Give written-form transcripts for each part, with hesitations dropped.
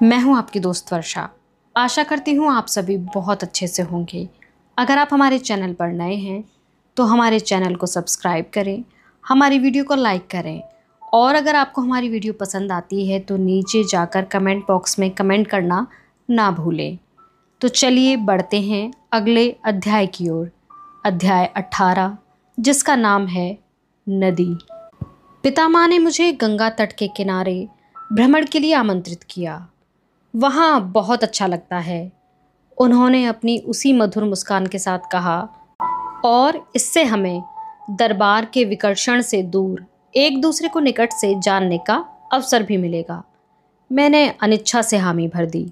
मैं हूं आपकी दोस्त वर्षा। आशा करती हूं आप सभी बहुत अच्छे से होंगे। अगर आप हमारे चैनल पर नए हैं तो हमारे चैनल को सब्सक्राइब करें, हमारी वीडियो को लाइक करें और अगर आपको हमारी वीडियो पसंद आती है तो नीचे जाकर कमेंट बॉक्स में कमेंट करना ना भूलें। तो चलिए बढ़ते हैं अगले अध्याय की ओर। अध्याय 18, जिसका नाम है नदी। पितामह ने मुझे गंगा तट के किनारे भ्रमण के लिए आमंत्रित किया। वहाँ बहुत अच्छा लगता है, उन्होंने अपनी उसी मधुर मुस्कान के साथ कहा, और इससे हमें दरबार के विकर्षण से दूर एक दूसरे को निकट से जानने का अवसर भी मिलेगा। मैंने अनिच्छा से हामी भर दी।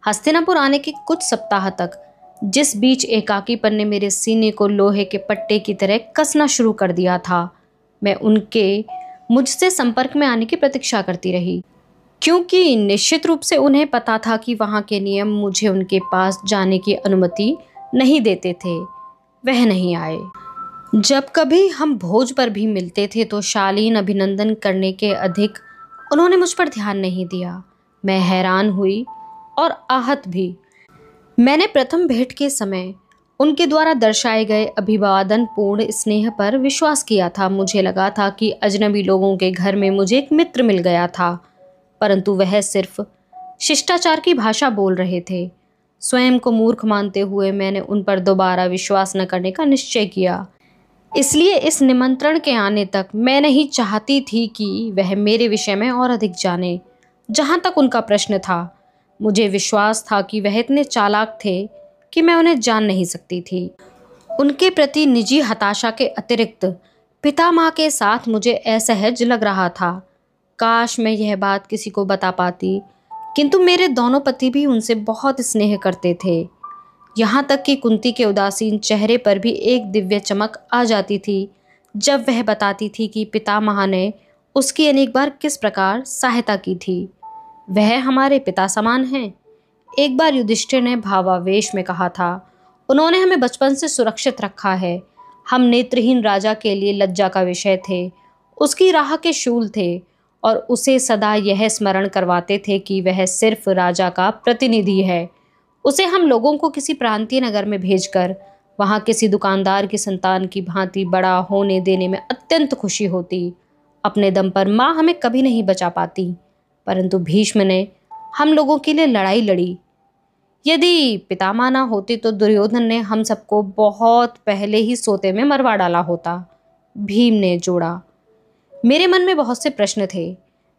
हस्तिनापुर आने के कुछ सप्ताह तक जिस बीच एकाकीपन ने मेरे सीने को लोहे के पट्टे की तरह कसना शुरू कर दिया था, मैं उनके मुझसे संपर्क में आने की प्रतीक्षा करती रही, क्योंकि निश्चित रूप से उन्हें पता था कि वहाँ के नियम मुझे उनके पास जाने की अनुमति नहीं देते थे। वह नहीं आए। जब कभी हम भोज पर भी मिलते थे तो शालीन अभिनंदन करने के अधिक उन्होंने मुझ पर ध्यान नहीं दिया। मैं हैरान हुई और आहत भी। मैंने प्रथम भेंट के समय उनके द्वारा दर्शाए गए अभिवादन पूर्ण स्नेह पर विश्वास किया था। मुझे लगा था कि अजनबी लोगों के घर में मुझे एक मित्र मिल गया था, परंतु वह सिर्फ शिष्टाचार की भाषा बोल रहे थे। स्वयं को मूर्ख मानते हुए मैंने उन पर दोबारा विश्वास न करने का निश्चय किया। इसलिए इस निमंत्रण के आने तक मैं नहीं चाहती थी कि वह मेरे विषय में और अधिक जाने। जहाँ तक उनका प्रश्न था, मुझे विश्वास था कि वह इतने चालाक थे कि मैं उन्हें जान नहीं सकती थी। उनके प्रति निजी हताशा के अतिरिक्त पितामह के साथ मुझे असहज लग रहा था। काश मैं यह बात किसी को बता पाती, किंतु मेरे दोनों पति भी उनसे बहुत स्नेह करते थे। यहाँ तक कि कुंती के उदासीन चेहरे पर भी एक दिव्य चमक आ जाती थी जब वह बताती थी कि पितामह ने उसकी अनेक बार किस प्रकार सहायता की थी। वह हमारे पिता समान हैं, एक बार युधिष्ठिर ने भावावेश में कहा था। उन्होंने हमें बचपन से सुरक्षित रखा है। हम नेत्रहीन राजा के लिए लज्जा का विषय थे, उसकी राह के शूल थे और उसे सदा यह स्मरण करवाते थे कि वह सिर्फ राजा का प्रतिनिधि है। उसे हम लोगों को किसी प्रांतीय नगर में भेजकर वहाँ किसी दुकानदार की संतान की भांति बड़ा होने देने में अत्यंत खुशी होती। अपने दम पर माँ हमें कभी नहीं बचा पाती, परंतु भीष्म ने हम लोगों के लिए लड़ाई लड़ी। यदि पितामह ना होते तो दुर्योधन ने हम सबको बहुत पहले ही सोते में मरवा डाला होता, भीम ने जोड़ा। मेरे मन में बहुत से प्रश्न थे।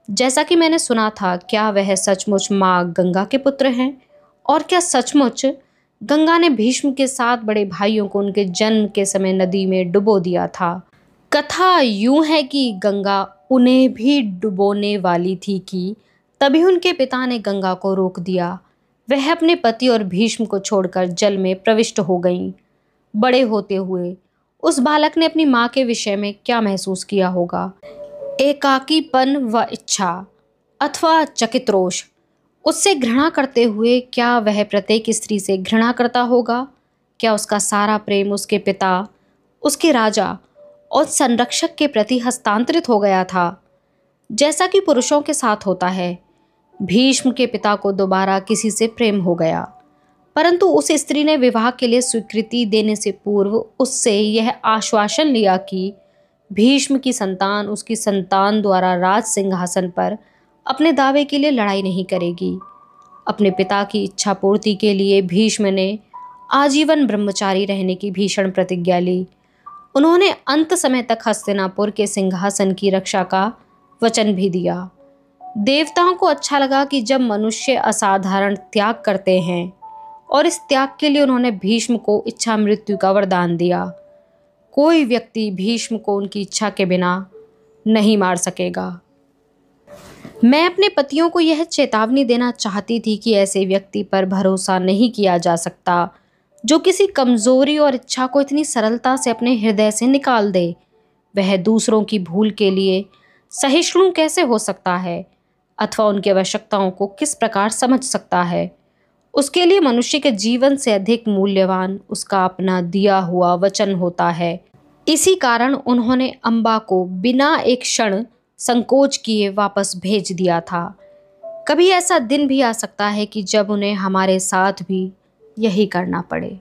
जैसा कि मैंने सुना था, क्या वह सचमुच माँ गंगा के पुत्र हैं? और क्या सचमुच गंगा ने भीष्म के 7 बड़े भाइयों को उनके जन्म के समय नदी में डुबो दिया था? कथा यूं है कि गंगा उन्हें भी डुबोने वाली थी कि तभी उनके पिता ने गंगा को रोक दिया। वह अपने पति और भीष्म को छोड़कर जल में प्रविष्ट हो गईं। बड़े होते हुए उस बालक ने अपनी माँ के विषय में क्या महसूस किया होगा? एकाकीपन व इच्छा अथवा चकित रोष। उससे घृणा करते हुए क्या वह प्रत्येक स्त्री से घृणा करता होगा? क्या उसका सारा प्रेम उसके पिता, उसके राजा और संरक्षक के प्रति हस्तांतरित हो गया था, जैसा कि पुरुषों के साथ होता है? भीष्म के पिता को दोबारा किसी से प्रेम हो गया, परंतु उस स्त्री ने विवाह के लिए स्वीकृति देने से पूर्व उससे यह आश्वासन लिया कि भीष्म की संतान उसकी संतान द्वारा राज सिंहासन पर अपने दावे के लिए लड़ाई नहीं करेगी। अपने पिता की इच्छा पूर्ति के लिए भीष्म ने आजीवन ब्रह्मचारी रहने की भीषण प्रतिज्ञा ली। उन्होंने अंत समय तक हस्तिनापुर के सिंहासन की रक्षा का वचन भी दिया। देवताओं को अच्छा लगा कि जब मनुष्य असाधारण त्याग करते हैं, और इस त्याग के लिए उन्होंने भीष्म को इच्छा मृत्यु का वरदान दिया। कोई व्यक्ति भीष्म को उनकी इच्छा के बिना नहीं मार सकेगा। मैं अपने पतियों को यह चेतावनी देना चाहती थी कि ऐसे व्यक्ति पर भरोसा नहीं किया जा सकता जो किसी कमजोरी और इच्छा को इतनी सरलता से अपने हृदय से निकाल दे। वह दूसरों की भूल के लिए सहिष्णु कैसे हो सकता है अथवा उनकी आवश्यकताओं को किस प्रकार समझ सकता है? उसके लिए मनुष्य के जीवन से अधिक मूल्यवान उसका अपना दिया हुआ वचन होता है। इसी कारण उन्होंने अम्बा को बिना एक क्षण संकोच किए वापस भेज दिया था। कभी ऐसा दिन भी आ सकता है कि जब उन्हें हमारे साथ भी यही करना पड़े।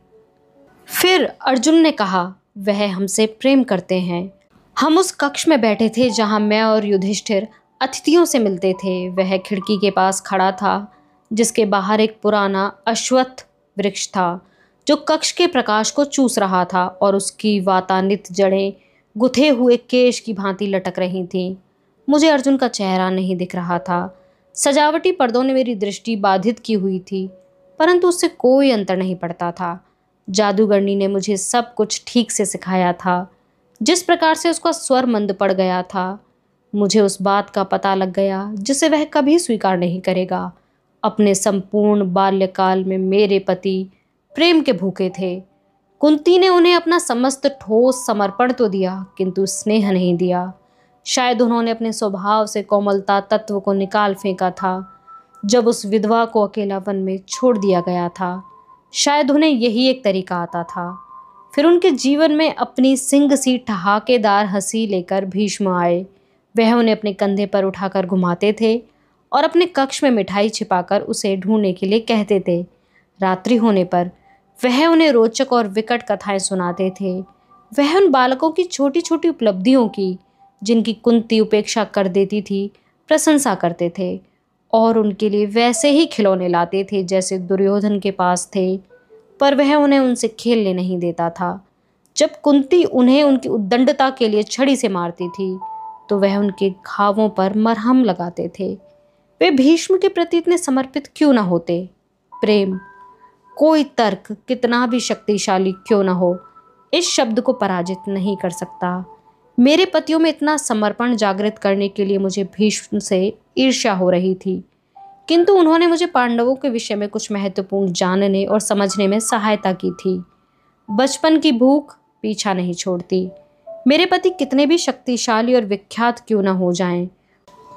फिर अर्जुन ने कहा, वह हमसे प्रेम करते हैं। हम उस कक्ष में बैठे थे जहां मैं और युधिष्ठिर अतिथियों से मिलते थे। वह खिड़की के पास खड़ा था, जिसके बाहर एक पुराना अश्वत्थ वृक्ष था जो कक्ष के प्रकाश को चूस रहा था, और उसकी वातान्वित जड़ें गुथे हुए केश की भांति लटक रही थीं। मुझे अर्जुन का चेहरा नहीं दिख रहा था। सजावटी पर्दों ने मेरी दृष्टि बाधित की हुई थी, परंतु उससे कोई अंतर नहीं पड़ता था। जादूगरनी ने मुझे सब कुछ ठीक से सिखाया था। जिस प्रकार से उसका स्वर मंद पड़ गया था, मुझे उस बात का पता लग गया जिसे वह कभी स्वीकार नहीं करेगा। अपने संपूर्ण बाल्यकाल में मेरे पति प्रेम के भूखे थे। कुंती ने उन्हें अपना समस्त ठोस समर्पण तो दिया, किंतु स्नेह नहीं दिया। शायद उन्होंने अपने स्वभाव से कोमलता तत्व को निकाल फेंका था जब उस विधवा को अकेला वन में छोड़ दिया गया था। शायद उन्हें यही एक तरीका आता था। फिर उनके जीवन में अपनी सिंह सी ठहाकेदार हंसी लेकर भीष्म आए। वह उन्हें अपने कंधे पर उठाकर घुमाते थे और अपने कक्ष में मिठाई छिपाकर उसे ढूंढने के लिए कहते थे। रात्रि होने पर वह उन्हें रोचक और विकट कथाएं सुनाते थे। वह उन बालकों की छोटी छोटी उपलब्धियों की, जिनकी कुंती उपेक्षा कर देती थी, प्रशंसा करते थे, और उनके लिए वैसे ही खिलौने लाते थे जैसे दुर्योधन के पास थे। पर वह उन्हें उनसे खेलने नहीं देता था। जब कुंती उन्हें उनकी उद्दंडता के लिए छड़ी से मारती थी, तो वह उनके घावों पर मरहम लगाते थे। वे भीष्म के प्रति इतने समर्पित क्यों न होते? प्रेम, कोई तर्क कितना भी शक्तिशाली क्यों न हो, इस शब्द को पराजित नहीं कर सकता। मेरे पतियों में इतना समर्पण जागृत करने के लिए मुझे भीष्म से ईर्ष्या हो रही थी, किंतु उन्होंने मुझे पांडवों के विषय में कुछ महत्वपूर्ण जानने और समझने में सहायता की थी। बचपन की भूख पीछा नहीं छोड़ती। मेरे पति कितने भी शक्तिशाली और विख्यात क्यों न हो जाएं,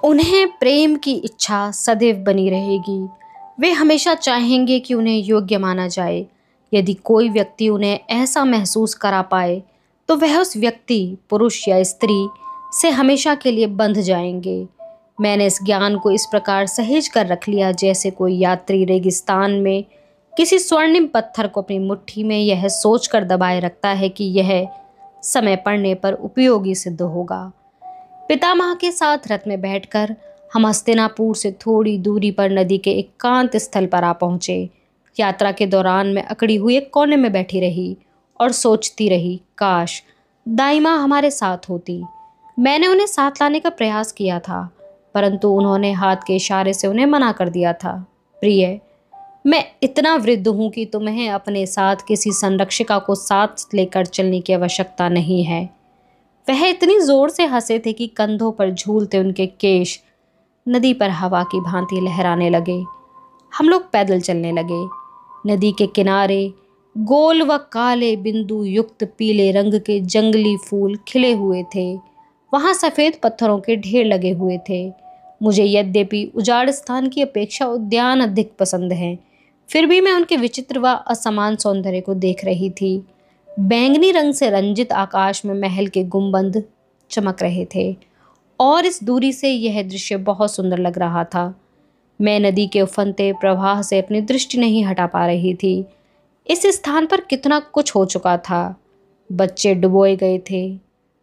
उन्हें प्रेम की इच्छा सदैव बनी रहेगी। वे हमेशा चाहेंगे कि उन्हें योग्य माना जाए। यदि कोई व्यक्ति उन्हें ऐसा महसूस करा पाए, तो वह उस व्यक्ति, पुरुष या स्त्री, से हमेशा के लिए बंध जाएंगे। मैंने इस ज्ञान को इस प्रकार सहेज कर रख लिया जैसे कोई यात्री रेगिस्तान में किसी स्वर्णिम पत्थर को अपनी मुट्ठी में यह सोचकर दबाए रखता है कि यह समय पड़ने पर उपयोगी सिद्ध होगा। पितामह के साथ रथ में बैठकर हम हस्तिनापुर से थोड़ी दूरी पर नदी के एकांत स्थल पर आ पहुंचे। यात्रा के दौरान मैं अकड़ी हुई एक कोने में बैठी रही और सोचती रही, काश दाई माँ हमारे साथ होती। मैंने उन्हें साथ लाने का प्रयास किया था, परंतु उन्होंने हाथ के इशारे से उन्हें मना कर दिया था। प्रिय, मैं इतना वृद्ध हूँ कि तुम्हें अपने साथ किसी संरक्षिका को साथ लेकर चलने की आवश्यकता नहीं है। वह इतनी जोर से हंसे थे कि कंधों पर झूलते उनके केश नदी पर हवा की भांति लहराने लगे। हम लोग पैदल चलने लगे। नदी के किनारे गोल व काले बिंदु युक्त पीले रंग के जंगली फूल खिले हुए थे। वहाँ सफ़ेद पत्थरों के ढेर लगे हुए थे। मुझे यद्यपि उजाड़ स्थान की अपेक्षा उद्यान अधिक पसंद हैं, फिर भी मैं उनके विचित्र व असमान सौंदर्य को देख रही थी। बैंगनी रंग से रंजित आकाश में महल के गुंबद चमक रहे थे, और इस दूरी से यह दृश्य बहुत सुंदर लग रहा था। मैं नदी के उफनते प्रवाह से अपनी दृष्टि नहीं हटा पा रही थी। इस स्थान पर कितना कुछ हो चुका था। बच्चे डुबोए गए थे,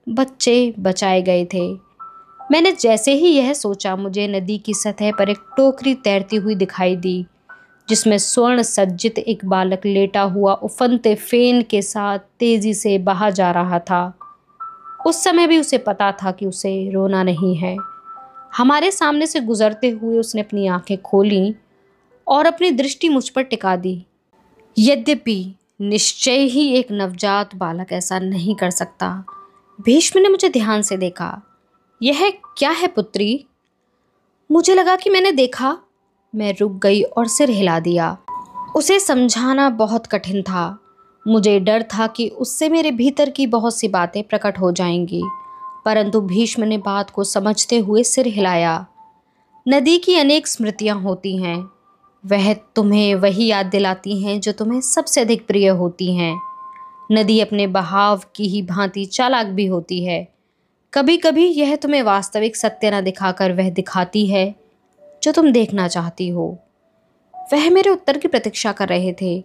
बच्चे बचाए गए थे। मैंने जैसे ही यह सोचा, मुझे नदी की सतह पर एक टोकरी तैरती हुई दिखाई दी, जिसमें स्वर्ण सज्जित एक बालक लेटा हुआ उफनते फेन के साथ तेजी से बहा जा रहा था। उस समय भी उसे पता था कि उसे रोना नहीं है। हमारे सामने से गुजरते हुए उसने अपनी आंखें खोलीं और अपनी दृष्टि मुझ पर टिका दी। यद्यपि निश्चय ही एक नवजात बालक ऐसा नहीं कर सकता। भीष्म ने मुझे ध्यान से देखा। यह क्या है पुत्री? मुझे लगा कि मैंने देखा। मैं रुक गई और सिर हिला दिया। उसे समझाना बहुत कठिन था। मुझे डर था कि उससे मेरे भीतर की बहुत सी बातें प्रकट हो जाएंगी, परंतु भीष्म ने बात को समझते हुए सिर हिलाया। नदी की अनेक स्मृतियां होती हैं। वह तुम्हें वही याद दिलाती हैं जो तुम्हें सबसे अधिक प्रिय होती हैं। नदी अपने बहाव की ही भांति चालाक भी होती है। कभी कभी यह तुम्हें वास्तविक सत्य न दिखाकर वह दिखाती है जो तुम देखना चाहती हो। वह मेरे उत्तर की प्रतीक्षा कर रहे थे,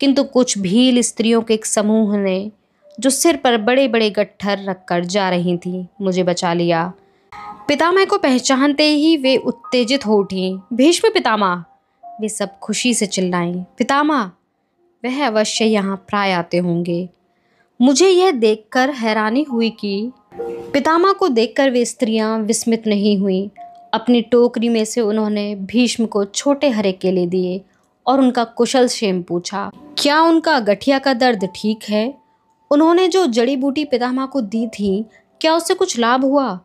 किंतु कुछ भील स्त्रियों के एक समूह ने, जो सिर पर बड़े बड़े गट्ठर रखकर जा रही थीं, मुझे बचा लिया। पितामह को पहचानते ही वे उत्तेजित हो उठी। भीष्म पितामह! वे सब खुशी से चिल्लाईं। पितामह! वह अवश्य यहाँ प्राय आते होंगे। मुझे यह देखकर हैरानी हुई कि पितामह को देखकर वे स्त्रियां विस्मित नहीं हुईं। अपनी टोकरी में से उन्होंने भीष्म को छोटे हरे केले दिए और उनका कुशल क्षेम पूछा। क्या उनका गठिया का दर्द ठीक है? उन्होंने जो जड़ी बूटी पितामह को दी थी, क्या उससे कुछ लाभ हुआ?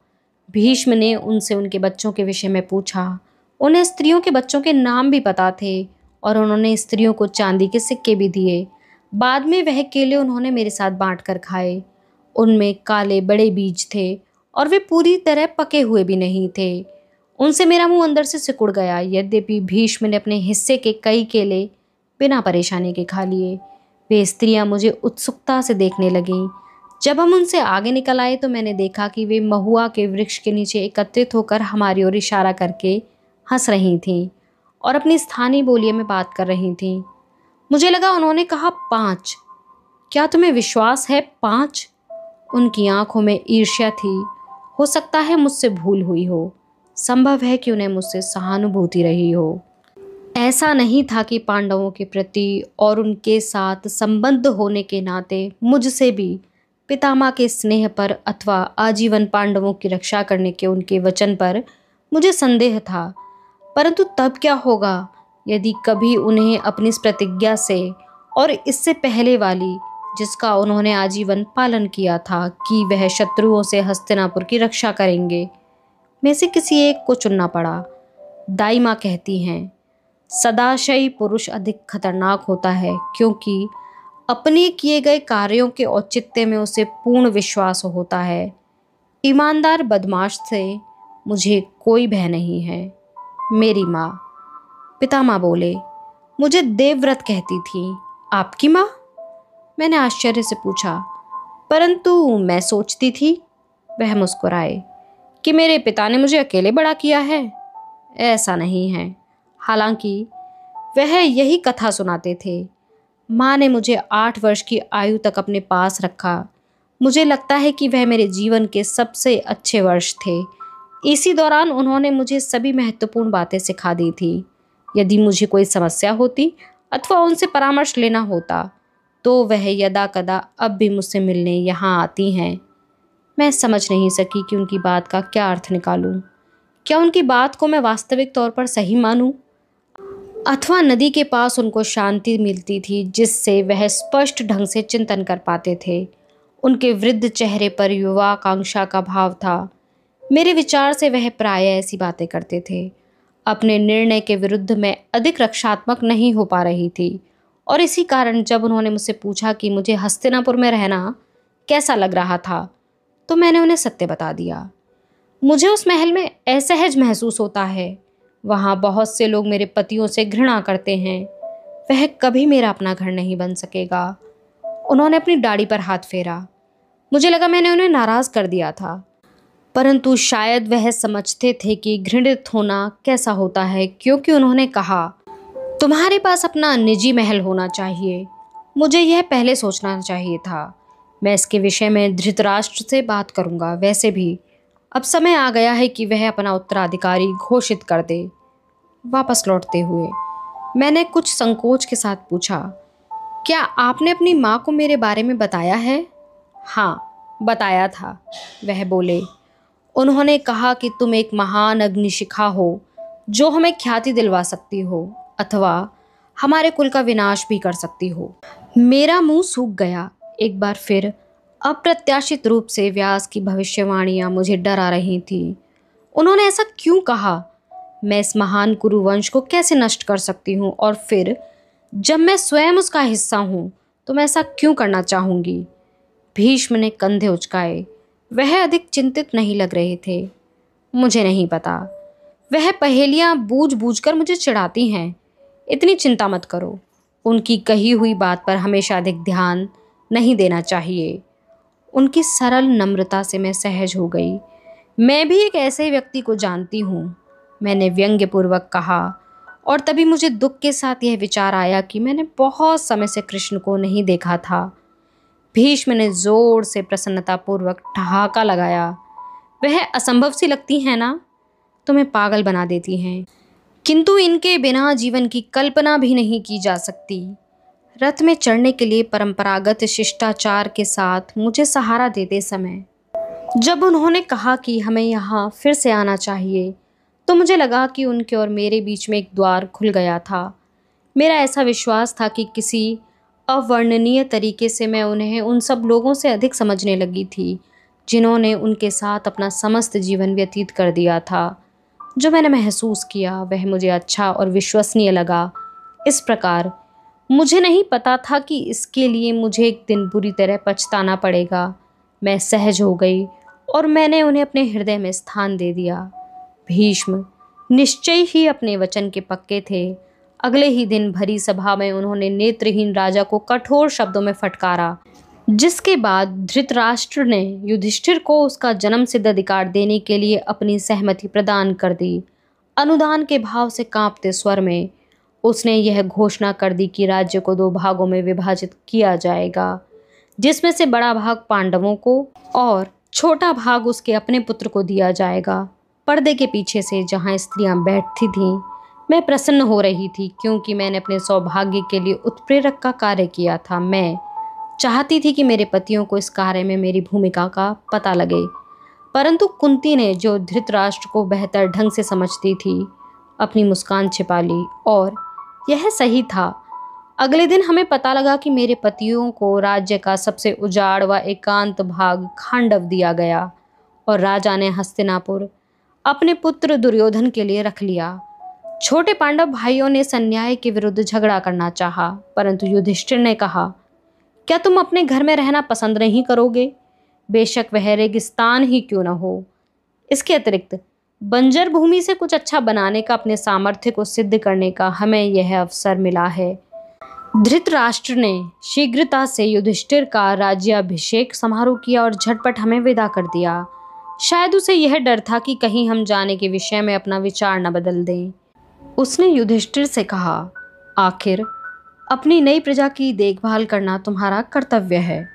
भीष्म ने उनसे उनके बच्चों के विषय में पूछा। उन्हें स्त्रियों के बच्चों के नाम भी पता थे और उन्होंने स्त्रियों को चांदी के सिक्के भी दिए। बाद में वह केले उन्होंने मेरे साथ बांट कर खाए। उनमें काले बड़े बीज थे और वे पूरी तरह पके हुए भी नहीं थे। उनसे मेरा मुंह अंदर से सिकुड़ गया। यद्यपि भीष्म ने अपने हिस्से के कई केले बिना परेशानी के खा लिए। वे स्त्रियां मुझे उत्सुकता से देखने लगीं। जब हम उनसे आगे निकल आए तो मैंने देखा कि वे महुआ के वृक्ष के नीचे एकत्रित होकर हमारी ओर इशारा करके हंस रही थीं और अपनी स्थानीय बोलियों में बात कर रही थीं। मुझे लगा उन्होंने कहा 5। क्या तुम्हें विश्वास है 5? उनकी आंखों में ईर्ष्या थी। हो सकता है मुझसे भूल हुई हो। संभव है कि उन्हें मुझसे सहानुभूति रही हो। ऐसा नहीं था कि पांडवों के प्रति और उनके साथ संबंध होने के नाते मुझसे भी पितामह के स्नेह पर अथवा आजीवन पांडवों की रक्षा करने के उनके वचन पर मुझे संदेह था। परंतु तब क्या होगा यदि कभी उन्हें अपनी इस प्रतिज्ञा से और इससे पहले वाली, जिसका उन्होंने आजीवन पालन किया था कि वह शत्रुओं से हस्तिनापुर की रक्षा करेंगे, में से किसी एक को चुनना पड़ा। दाई माँ कहती हैं, सदाशयी पुरुष अधिक खतरनाक होता है, क्योंकि अपने किए गए कार्यों के औचित्य में उसे पूर्ण विश्वास होता है। ईमानदार बदमाश से मुझे कोई भय नहीं है। मेरी माँ। पितामह बोले, मुझे देवव्रत कहती थी। आपकी माँ? मैंने आश्चर्य से पूछा। परंतु मैं सोचती थी, वह मुस्कुराए, कि मेरे पिता ने मुझे अकेले बड़ा किया है। ऐसा नहीं है। हालांकि वह यही कथा सुनाते थे। माँ ने मुझे 8 वर्ष की आयु तक अपने पास रखा। मुझे लगता है कि वह मेरे जीवन के सबसे अच्छे वर्ष थे। इसी दौरान उन्होंने मुझे सभी महत्वपूर्ण बातें सिखा दी थी। यदि मुझे कोई समस्या होती अथवा उनसे परामर्श लेना होता तो वह यदा कदा अब भी मुझसे मिलने यहाँ आती हैं। मैं समझ नहीं सकी कि उनकी बात का क्या अर्थ निकालूं। क्या उनकी बात को मैं वास्तविक तौर पर सही मानूं अथवा नदी के पास उनको शांति मिलती थी जिससे वह स्पष्ट ढंग से चिंतन कर पाते थे। उनके वृद्ध चेहरे पर युवाकांक्षा का भाव था। मेरे विचार से वह प्रायः ऐसी बातें करते थे। अपने निर्णय के विरुद्ध मैं अधिक रक्षात्मक नहीं हो पा रही थी और इसी कारण जब उन्होंने मुझसे पूछा कि मुझे हस्तिनापुर में रहना कैसा लग रहा था तो मैंने उन्हें सत्य बता दिया। मुझे उस महल में असहज महसूस होता है। वहाँ बहुत से लोग मेरे पतियों से घृणा करते हैं। वह कभी मेरा अपना घर नहीं बन सकेगा। उन्होंने अपनी दाढ़ी पर हाथ फेरा। मुझे लगा मैंने उन्हें नाराज़ कर दिया था, परंतु शायद वह समझते थे कि घृणित होना कैसा होता है, क्योंकि उन्होंने कहा, तुम्हारे पास अपना निजी महल होना चाहिए। मुझे यह पहले सोचना चाहिए था। मैं इसके विषय में धृतराष्ट्र से बात करूँगा। वैसे भी अब समय आ गया है कि वह अपना उत्तराधिकारी घोषित कर दे। वापस लौटते हुए मैंने कुछ संकोच के साथ पूछा, क्या आपने अपनी माँ को मेरे बारे में बताया है? हाँ, बताया था। वह बोले, उन्होंने कहा कि तुम एक महान अग्निशिखा हो जो हमें ख्याति दिलवा सकती हो अथवा हमारे कुल का विनाश भी कर सकती हो। मेरा मुंह सूख गया। एक बार फिर अप्रत्याशित रूप से व्यास की भविष्यवाणियां मुझे डरा रही थीं। उन्होंने ऐसा क्यों कहा? मैं इस महान कुरुवंश को कैसे नष्ट कर सकती हूँ? और फिर जब मैं स्वयं उसका हिस्सा हूँ तो मैं ऐसा क्यों करना चाहूँगी? भीष्म ने कंधे उचकाए। वह अधिक चिंतित नहीं लग रहे थे। मुझे नहीं पता। वह पहेलियाँ बूझ बूझ कर मुझे चिढ़ाती हैं। इतनी चिंता मत करो। उनकी कही हुई बात पर हमेशा अधिक ध्यान नहीं देना चाहिए। उनकी सरल नम्रता से मैं सहज हो गई। मैं भी एक ऐसे व्यक्ति को जानती हूँ मैंने व्यंग्यपूर्वक कहा। और तभी मुझे दुख के साथ यह विचार आया कि मैंने बहुत समय से कृष्ण को नहीं देखा था। भीष्म ने जोर से प्रसन्नतापूर्वक ठहाका लगाया। वह असंभव सी लगती है ना, तुम्हें पागल बना देती हैं, किंतु इनके बिना जीवन की कल्पना भी नहीं की जा सकती। रथ में चढ़ने के लिए परंपरागत शिष्टाचार के साथ मुझे सहारा देते समय जब उन्होंने कहा कि हमें यहाँ फिर से आना चाहिए, तो मुझे लगा कि उनके और मेरे बीच में एक द्वार खुल गया था। मेरा ऐसा विश्वास था कि किसी अवर्णनीय तरीके से मैं उन्हें उन सब लोगों से अधिक समझने लगी थी जिन्होंने उनके साथ अपना समस्त जीवन व्यतीत कर दिया था। जो मैंने महसूस किया वह मुझे अच्छा और विश्वसनीय लगा। इस प्रकार मुझे नहीं पता था कि इसके लिए मुझे एक दिन बुरी तरह पछताना पड़ेगा। मैं सहज हो गई और मैंने उन्हें अपने हृदय में स्थान दे दिया। भीष्म निश्चय ही अपने वचन के पक्के थे। अगले ही दिन भरी सभा में उन्होंने नेत्रहीन राजा को कठोर शब्दों में फटकारा, जिसके बाद धृतराष्ट्र ने युधिष्ठिर को उसका जन्म सिद्ध अधिकार देने के लिए अपनी सहमति प्रदान कर दी। अनुदान के भाव से कांपते स्वर में उसने यह घोषणा कर दी कि राज्य को 2 भागों में विभाजित किया जाएगा, जिसमें से बड़ा भाग पांडवों को और छोटा भाग उसके अपने पुत्र को दिया जाएगा। पर्दे के पीछे से जहाँ स्त्रियां बैठती थीं, मैं प्रसन्न हो रही थी क्योंकि मैंने अपने सौभाग्य के लिए उत्प्रेरक का कार्य किया था। मैं चाहती थी कि मेरे पतियों को इस कार्य में मेरी भूमिका का पता लगे, परंतु कुंती ने, जो धृतराष्ट्र को बेहतर ढंग से समझती थी, अपनी मुस्कान छिपा ली और यह सही था। अगले दिन हमें पता लगा कि मेरे पतियों को राज्य का सबसे उजाड़ व एकांत भाग खांडव दिया गया और राजा ने हस्तिनापुर अपने पुत्र दुर्योधन के लिए रख लिया। छोटे पांडव भाइयों ने अन्याय के विरुद्ध झगड़ा करना चाहा, परंतु युधिष्ठिर ने कहा, क्या तुम अपने घर में रहना पसंद नहीं करोगे? बेशक वह रेगिस्तान ही क्यों न हो। इसके अतिरिक्त बंजर भूमि से कुछ अच्छा बनाने का, अपने सामर्थ्य को सिद्ध करने का हमें यह अवसर मिला है। धृतराष्ट्र ने शीघ्रता से युधिष्ठिर का राज्याभिषेक समारोह किया और झटपट हमें विदा कर दिया। शायद उसे यह डर था कि कहीं हम जाने के विषय में अपना विचार न बदल दें। उसने युधिष्ठिर से कहा, आखिर अपनी नई प्रजा की देखभाल करना तुम्हारा कर्तव्य है।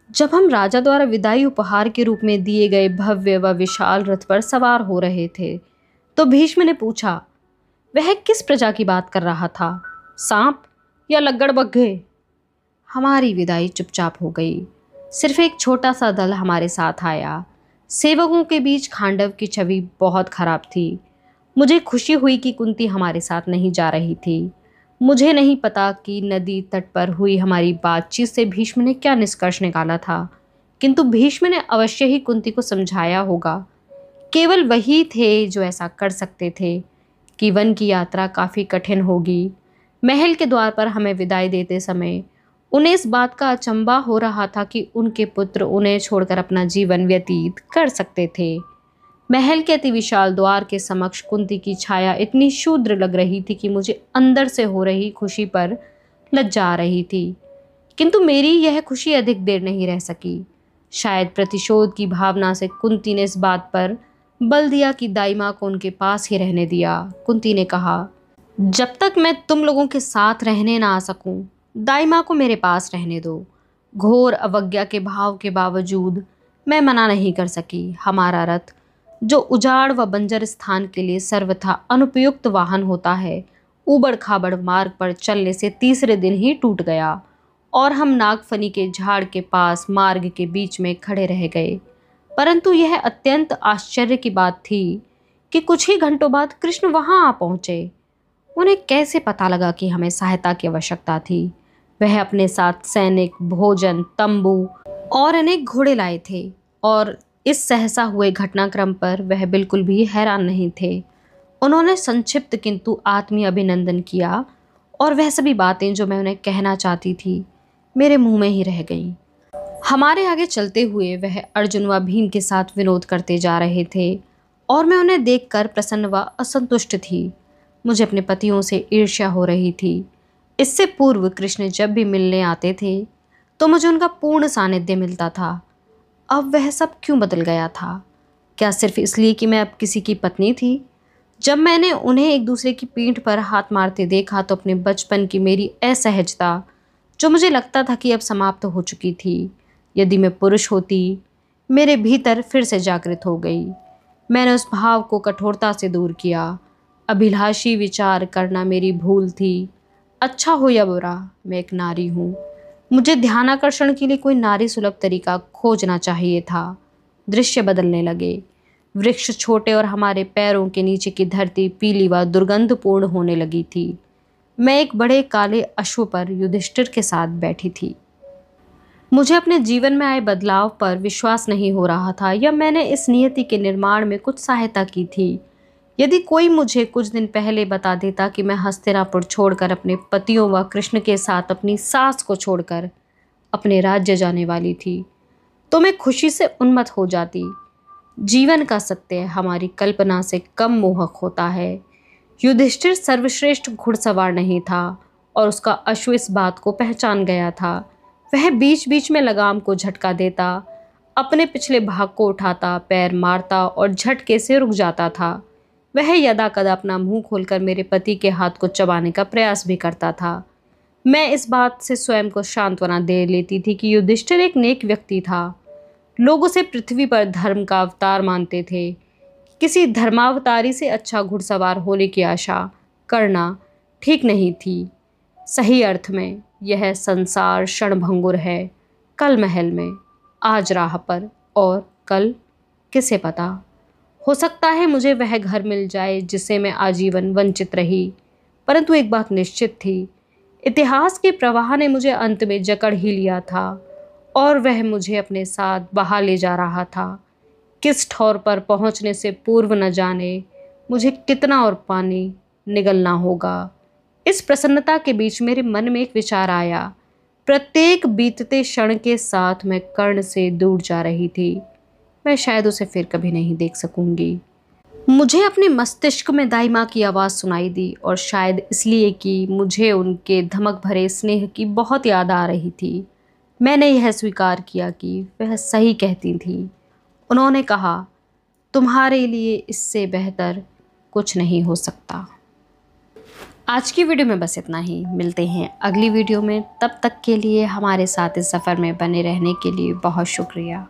जब हम राजा द्वारा विदाई उपहार के रूप में दिए गए भव्य व विशाल रथ पर सवार हो रहे थे, तो भीष्म ने पूछा, वह किस प्रजा की बात कर रहा था, सांप या लग्गड़बग्घे? हमारी विदाई चुपचाप हो गई। सिर्फ एक छोटा सा दल हमारे साथ आया। सेवकों के बीच खांडव की छवि बहुत खराब थी। मुझे खुशी हुई कि कुंती हमारे साथ नहीं जा रही थी। मुझे नहीं पता कि नदी तट पर हुई हमारी बातचीत से भीष्म ने क्या निष्कर्ष निकाला था, किंतु भीष्म ने अवश्य ही कुंती को समझाया होगा। केवल वही थे जो ऐसा कर सकते थे कि वन की यात्रा काफ़ी कठिन होगी। महल के द्वार पर हमें विदाई देते समय उन्हें इस बात का अचंभा हो रहा था कि उनके पुत्र उन्हें छोड़कर अपना जीवन व्यतीत कर सकते थे। महल के अति विशाल द्वार के समक्ष कुंती की छाया इतनी शूद्र लग रही थी कि मुझे अंदर से हो रही खुशी पर लज्जा आ रही थी, किंतु मेरी यह खुशी अधिक देर नहीं रह सकी। शायद प्रतिशोध की भावना से कुंती ने इस बात पर बल दिया कि दाई माँ को उनके पास ही रहने दिया। कुंती ने कहा, जब तक मैं तुम लोगों के साथ रहने ना आ सकूं, दाई माँ को मेरे पास रहने दो। घोर अवज्ञा के भाव के बावजूद मैं मना नहीं कर सकी। हमारा रथ, जो उजाड़ व बंजर स्थान के लिए सर्वथा अनुपयुक्त वाहन होता है, ऊबड़ खाबड़ मार्ग पर चलने से तीसरे दिन ही टूट गया और हम नागफनी के झाड़ के पास मार्ग के बीच में खड़े रह गए। परंतु यह अत्यंत आश्चर्य की बात थी कि कुछ ही घंटों बाद कृष्ण वहां आ पहुंचे। उन्हें कैसे पता लगा कि हमें सहायता की आवश्यकता थी? वह अपने साथ सैनिक, भोजन, तंबू और अनेक घोड़े लाए थे और इस सहसा हुए घटनाक्रम पर वह बिल्कुल भी हैरान नहीं थे। उन्होंने संक्षिप्त किंतु आत्मीय अभिनंदन किया और वह सभी बातें जो मैं उन्हें कहना चाहती थी मेरे मुंह में ही रह गईं। हमारे आगे चलते हुए वह अर्जुन व भीम के साथ विनोद करते जा रहे थे और मैं उन्हें देखकर प्रसन्न व असंतुष्ट थी। मुझे अपने पतियों से ईर्ष्या हो रही थी। इससे पूर्व कृष्ण जब भी मिलने आते थे तो मुझे उनका पूर्ण सानिध्य मिलता था। अब वह सब क्यों बदल गया था? क्या सिर्फ इसलिए कि मैं अब किसी की पत्नी थी? जब मैंने उन्हें एक दूसरे की पीठ पर हाथ मारते देखा तो अपने बचपन की मेरी असहजता, जो मुझे लगता था कि अब समाप्त हो चुकी थी, यदि मैं पुरुष होती, मेरे भीतर फिर से जागृत हो गई। मैंने उस भाव को कठोरता से दूर किया। अभिलाषी विचार करना मेरी भूल थी। अच्छा हो या बुरा, मैं एक नारी हूँ। मुझे ध्यानाकर्षण के लिए कोई नारी सुलभ तरीका खोजना चाहिए था। दृश्य बदलने लगे। वृक्ष छोटे और हमारे पैरों के नीचे की धरती पीली व दुर्गंधपूर्ण होने लगी थी। मैं एक बड़े काले अश्व पर युधिष्ठिर के साथ बैठी थी। मुझे अपने जीवन में आए बदलाव पर विश्वास नहीं हो रहा था, या मैंने इस नियति के निर्माण में कुछ सहायता की थी। यदि कोई मुझे कुछ दिन पहले बता देता कि मैं हस्तिनापुर छोड़कर अपने पतियों व कृष्ण के साथ अपनी सास को छोड़कर अपने राज्य जाने वाली थी, तो मैं खुशी से उन्मत्त हो जाती। जीवन का सत्य हमारी कल्पना से कम मोहक होता है। युधिष्ठिर सर्वश्रेष्ठ घुड़सवार नहीं था, और उसका अश्व इस बात को पहचान गया था। वह बीच बीच में लगाम को झटका देता, अपने पिछले भाग को उठाता, पैर मारता और झटके से रुक जाता था। वह यदा कदा अपना मुंह खोलकर मेरे पति के हाथ को चबाने का प्रयास भी करता था। मैं इस बात से स्वयं को सांत्वना दे लेती थी कि युधिष्ठिर एक नेक व्यक्ति था। लोग उसे पृथ्वी पर धर्म का अवतार मानते थे। किसी धर्मावतारी से अच्छा घुड़सवार होने की आशा करना ठीक नहीं थी। सही अर्थ में यह संसार क्षणभंगुर है। कल महल में, आज राह पर, और कल किसे पता। हो सकता है मुझे वह घर मिल जाए जिससे मैं आजीवन वंचित रही। परंतु एक बात निश्चित थी, इतिहास के प्रवाह ने मुझे अंत में जकड़ ही लिया था, और वह मुझे अपने साथ बहा ले जा रहा था। किस ठौर पर पहुंचने से पूर्व न जाने मुझे कितना और पानी निगलना होगा। इस प्रसन्नता के बीच मेरे मन में एक विचार आया। प्रत्येक बीतते क्षण के साथ मैं कर्ण से दूर जा रही थी। मैं शायद उसे फिर कभी नहीं देख सकूंगी। मुझे अपने मस्तिष्क में दाई माँ की आवाज़ सुनाई दी, और शायद इसलिए कि मुझे उनके धमक भरे स्नेह की बहुत याद आ रही थी, मैंने यह स्वीकार किया कि वह सही कहती थी। उन्होंने कहा, तुम्हारे लिए इससे बेहतर कुछ नहीं हो सकता। आज की वीडियो में बस इतना ही। मिलते हैं अगली वीडियो में। तब तक के लिए हमारे साथ इस सफ़र में बने रहने के लिए बहुत शुक्रिया।